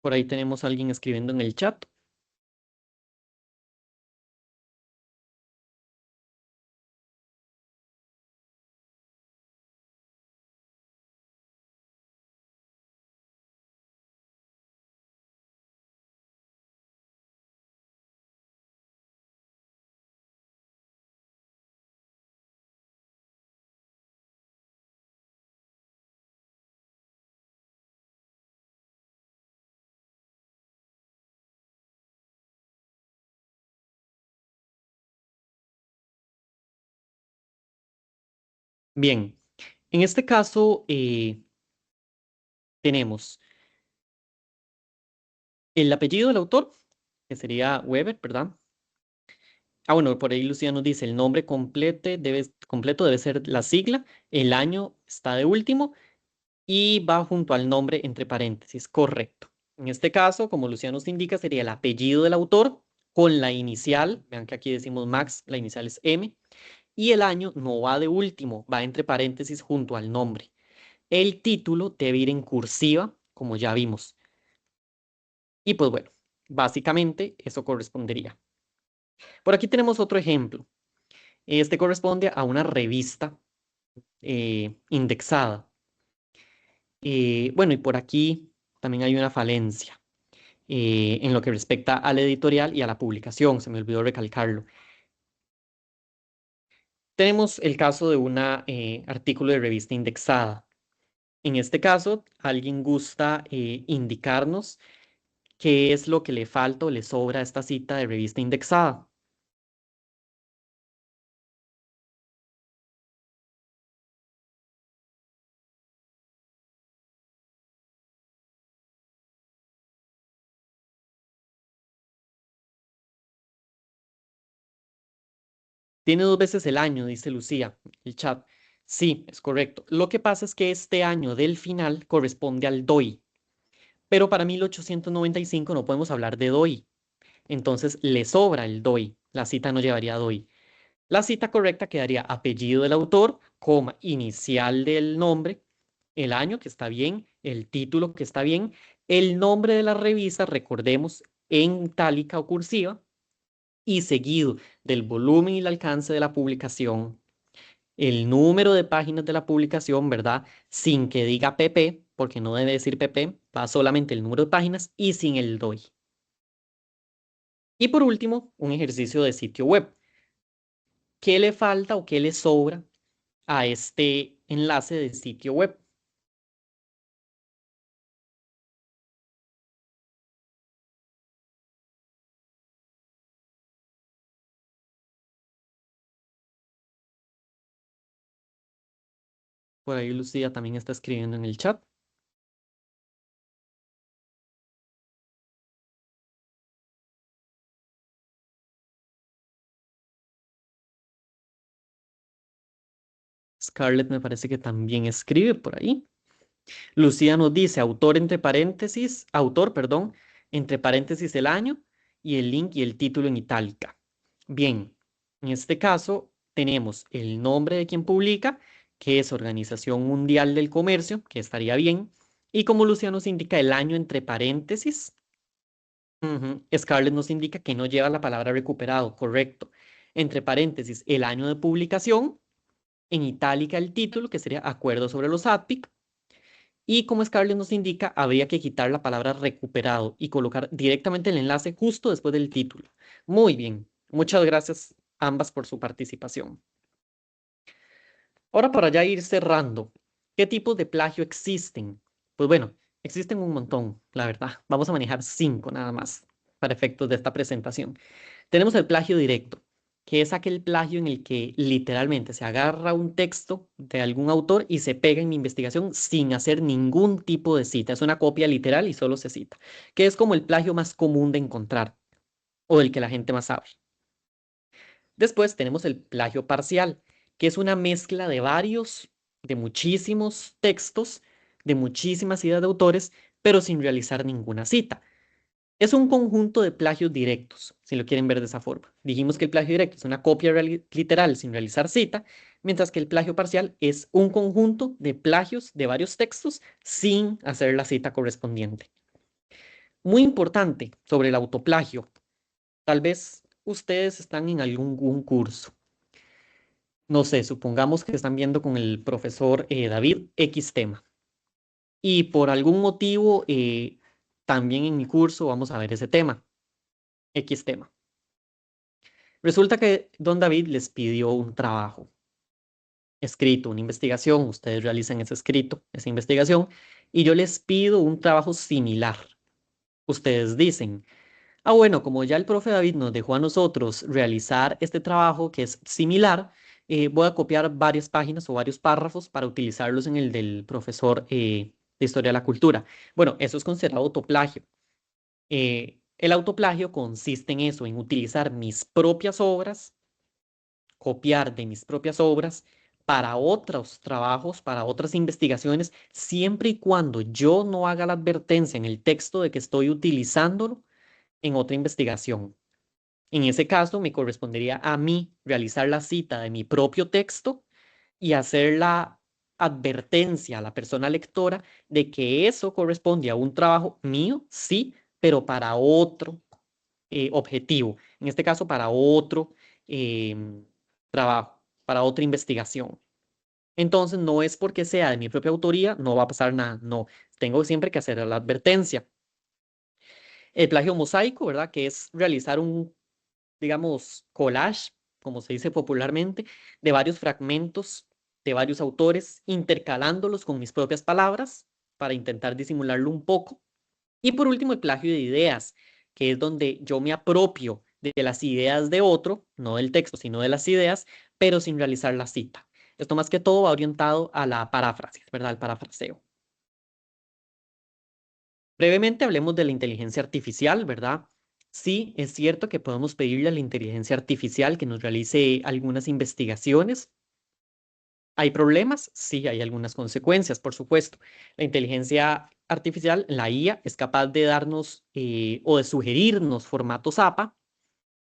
Speaker 1: Por ahí tenemos a alguien escribiendo en el chat. Bien, en este caso tenemos el apellido del autor, que sería Weber, ¿verdad? Ah, bueno, por ahí Lucía nos dice, el nombre completo debe ser la sigla, el año está de último y va junto al nombre entre paréntesis, correcto. En este caso, como Lucía nos indica, sería el apellido del autor con la inicial, vean que aquí decimos Max, la inicial es M, y el año no va de último, va entre paréntesis junto al nombre. El título debe ir en cursiva, como ya vimos. Y pues bueno, Básicamente, eso correspondería. Por aquí tenemos otro ejemplo. Este corresponde a una revista indexada. Bueno, y por aquí también hay una falencia en lo que respecta al editorial y a la publicación. Se me olvidó recalcarlo. Tenemos el caso de un artículo de revista indexada. En este caso, alguien gusta indicarnos qué es lo que le falta o le sobra a esta cita de revista indexada. Tiene 2 veces el año, dice Lucía, el chat. Sí, es correcto. Lo que pasa es que este año del final corresponde al DOI, pero para 1895 no podemos hablar de DOI. Entonces le sobra el DOI. La cita no llevaría DOI. La cita correcta quedaría apellido del autor, coma, inicial del nombre, el año, que está bien, el título, que está bien, el nombre de la revista, recordemos, en itálica o cursiva, y seguido del volumen y el alcance de la publicación, el número de páginas de la publicación, ¿verdad? Sin que diga pp, porque no debe decir pp, va solamente el número de páginas y sin el DOI. Y por último, un ejercicio de sitio web. ¿Qué le falta o qué le sobra a este enlace de sitio web? Por ahí Lucía también está escribiendo en el chat. Scarlett me parece que también escribe por ahí. Lucía nos dice autor, perdón, entre paréntesis el año y el link y el título en itálica. Bien, en este caso tenemos el nombre de quien publica, que es Organización Mundial del Comercio, que estaría bien, y como Lucía nos indica el año entre paréntesis, Scarlett nos indica que no lleva la palabra recuperado, correcto. Entre paréntesis, el año de publicación, en itálica el título, que sería Acuerdo sobre los ADPIC, y como Scarlett nos indica, habría que quitar la palabra recuperado y colocar directamente el enlace justo después del título. Muy bien, muchas gracias ambas por su participación. Ahora para ya ir cerrando, ¿qué tipos de plagio existen? Pues bueno, existen un montón, la verdad. Vamos a manejar 5 nada más para efectos de esta presentación. Tenemos el plagio directo, que es aquel plagio en el que literalmente se agarra un texto de algún autor y se pega en mi investigación sin hacer ningún tipo de cita. Es una copia literal y solo se cita, que es como el plagio más común de encontrar o del que la gente más sabe. Después tenemos el plagio parcial, que es una mezcla de muchísimos textos, de muchísimas ideas de autores, pero sin realizar ninguna cita. Es un conjunto de plagios directos, si lo quieren ver de esa forma. Dijimos que el plagio directo es una copia literal sin realizar cita, mientras que el plagio parcial es un conjunto de plagios de varios textos sin hacer la cita correspondiente. Muy importante sobre el autoplagio. Tal vez ustedes están en algún curso. No sé, supongamos que están viendo con el profesor David X tema. Y por algún motivo, también en mi curso vamos a ver ese tema, X tema. Resulta que don David les pidió un trabajo escrito, una investigación, ustedes realizan ese escrito, esa investigación, y yo les pido un trabajo similar. Ustedes dicen, ah, bueno, como ya el profe David nos dejó a nosotros realizar este trabajo que es similar, voy a copiar varias páginas o varios párrafos para utilizarlos en el del profesor de Historia de la Cultura. Bueno, eso es considerado autoplagio. El autoplagio consiste en eso, en utilizar mis propias obras, copiar de mis propias obras para otros trabajos, para otras investigaciones, siempre y cuando yo no haga la advertencia en el texto de que estoy utilizándolo en otra investigación. En ese caso, me correspondería a mí realizar la cita de mi propio texto y hacer la advertencia a la persona lectora de que eso corresponde a un trabajo mío, sí, pero para otro objetivo. En este caso, para otro trabajo, para otra investigación. Entonces, no es porque sea de mi propia autoría, no va a pasar nada. No, tengo siempre que hacer la advertencia. El plagio mosaico, ¿verdad? Que es realizar un, digamos, collage, como se dice popularmente, de varios fragmentos de varios autores, intercalándolos con mis propias palabras para intentar disimularlo un poco. Y por último, el plagio de ideas, que es donde yo me apropio de las ideas de otro, no del texto, sino de las ideas, pero sin realizar la cita. Esto más que todo va orientado a la paráfrasis, ¿verdad? Al parafraseo. Brevemente hablemos de la inteligencia artificial, ¿verdad? Sí, es cierto que podemos pedirle a la inteligencia artificial que nos realice algunas investigaciones. ¿Hay problemas? Sí, hay algunas consecuencias, por supuesto. La inteligencia artificial, la IA, es capaz de darnos o de sugerirnos formatos APA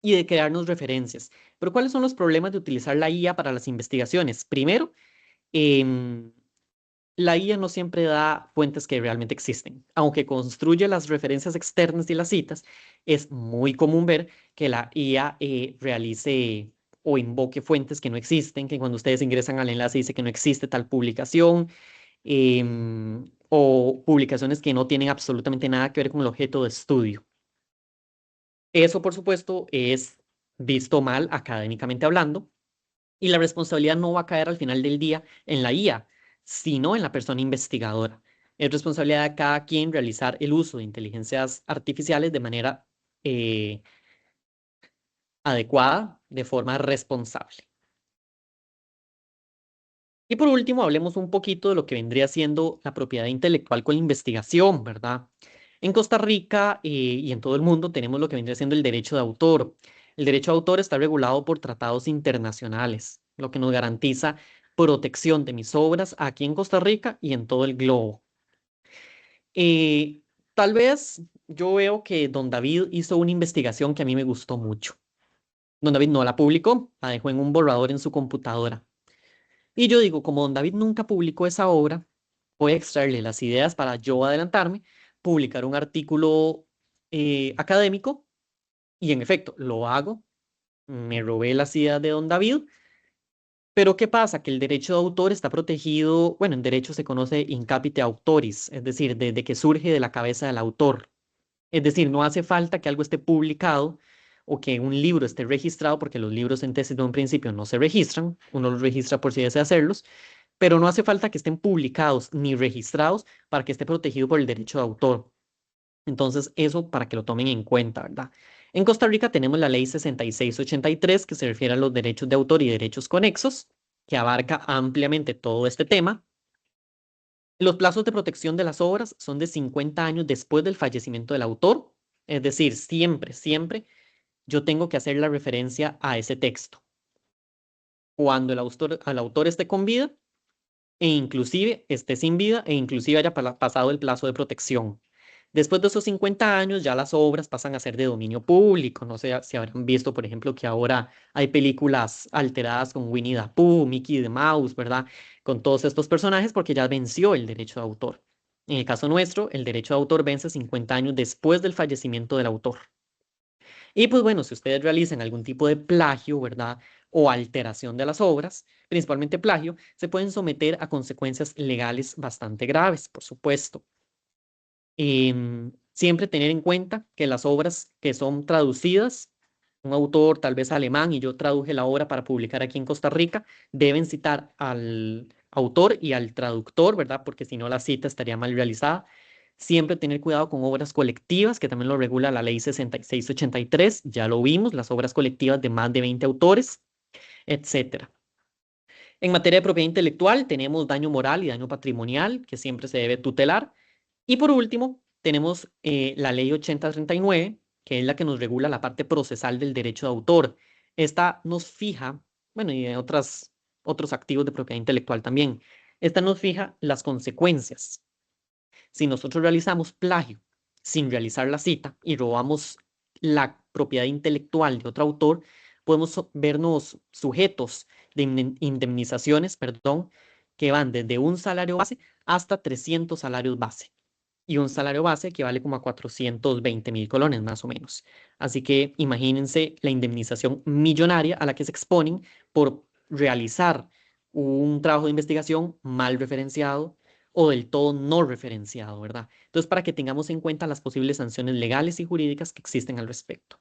Speaker 1: y de crearnos referencias. Pero ¿cuáles son los problemas de utilizar la IA para las investigaciones? Primero, em, la IA no siempre da fuentes que realmente existen. Aunque construye las referencias externas y las citas, es muy común ver que la IA realice o invoque fuentes que no existen, que cuando ustedes ingresan al enlace dice que no existe tal publicación, o publicaciones que no tienen absolutamente nada que ver con el objeto de estudio. Eso, por supuesto, es visto mal académicamente hablando, y la responsabilidad no va a caer al final del día en la IA, sino en la persona investigadora. Es responsabilidad de cada quien realizar el uso de inteligencias artificiales de manera eh, adecuada, de forma responsable. Y por último, hablemos un poquito de lo que vendría siendo la propiedad intelectual con la investigación, ¿verdad? En Costa Rica y en todo el mundo tenemos lo que vendría siendo el derecho de autor. El derecho de autor está regulado por tratados internacionales, lo que nos garantiza protección de mis obras aquí en Costa Rica y en todo el globo. Tal vez yo veo que don David hizo una investigación que a mí me gustó mucho. Don David no la publicó, la dejó en un borrador en su computadora. Y yo digo, como don David nunca publicó esa obra, voy a extraerle las ideas para yo adelantarme, publicar un artículo académico, y en efecto, lo hago, me robé las ideas de don David, pero ¿qué pasa? Que el derecho de autor está protegido, bueno, en derecho se conoce in capite autoris, es decir, desde que surge de la cabeza del autor. Es decir, no hace falta que algo esté publicado o que un libro esté registrado, porque los libros en tesis de un principio no se registran, uno los registra por si desea hacerlos, pero no hace falta que estén publicados ni registrados para que esté protegido por el derecho de autor. Entonces, eso para que lo tomen en cuenta, ¿verdad? En Costa Rica tenemos la ley 6683 que se refiere a los derechos de autor y derechos conexos, que abarca ampliamente todo este tema. Los plazos de protección de las obras son de 50 años después del fallecimiento del autor, es decir, siempre, siempre yo tengo que hacer la referencia a ese texto. Cuando el autor esté con vida, e inclusive esté sin vida e inclusive haya pasado el plazo de protección. Después de esos 50 años ya las obras pasan a ser de dominio público. No sé si habrán visto, por ejemplo, que ahora hay películas alteradas con Winnie the Pooh, Mickey the Mouse, ¿verdad? Con todos estos personajes porque ya venció el derecho de autor. En el caso nuestro, el derecho de autor vence 50 años después del fallecimiento del autor. Y pues bueno, si ustedes realizan algún tipo de plagio, ¿verdad? O alteración de las obras, principalmente plagio, se pueden someter a consecuencias legales bastante graves, por supuesto. Siempre tener en cuenta que las obras que son traducidas, un autor tal vez alemán y yo traduje la obra para publicar aquí en Costa Rica, deben citar al autor y al traductor, ¿verdad? Porque si no la cita estaría mal realizada. Siempre tener cuidado con obras colectivas, que también lo regula la ley 6683, ya lo vimos, las obras colectivas de más de 20 autores, etcétera. En materia de propiedad intelectual tenemos daño moral y daño patrimonial, que siempre se debe tutelar. Y por último, tenemos la ley 8039, que es la que nos regula la parte procesal del derecho de autor. Esta nos fija, bueno, y de otros activos de propiedad intelectual también, esta nos fija las consecuencias. Si nosotros realizamos plagio sin realizar la cita y robamos la propiedad intelectual de otro autor, podemos vernos sujetos de indemnizaciones, perdón, que van desde un salario base hasta 300 salarios base. y un salario base que vale como a 420.000 colones más o menos. Así que imagínense la indemnización millonaria a la que se exponen por realizar un trabajo de investigación mal referenciado o del todo no referenciado, ¿verdad? Entonces, para que tengamos en cuenta las posibles sanciones legales y jurídicas que existen al respecto.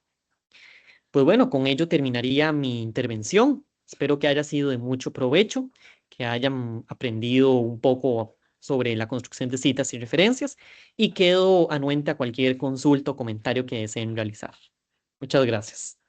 Speaker 1: Pues bueno, con ello terminaría mi intervención. Espero que haya sido de mucho provecho, que hayan aprendido un poco sobre la construcción de citas y referencias y quedo anuente a cualquier consulta o comentario que deseen realizar. Muchas gracias.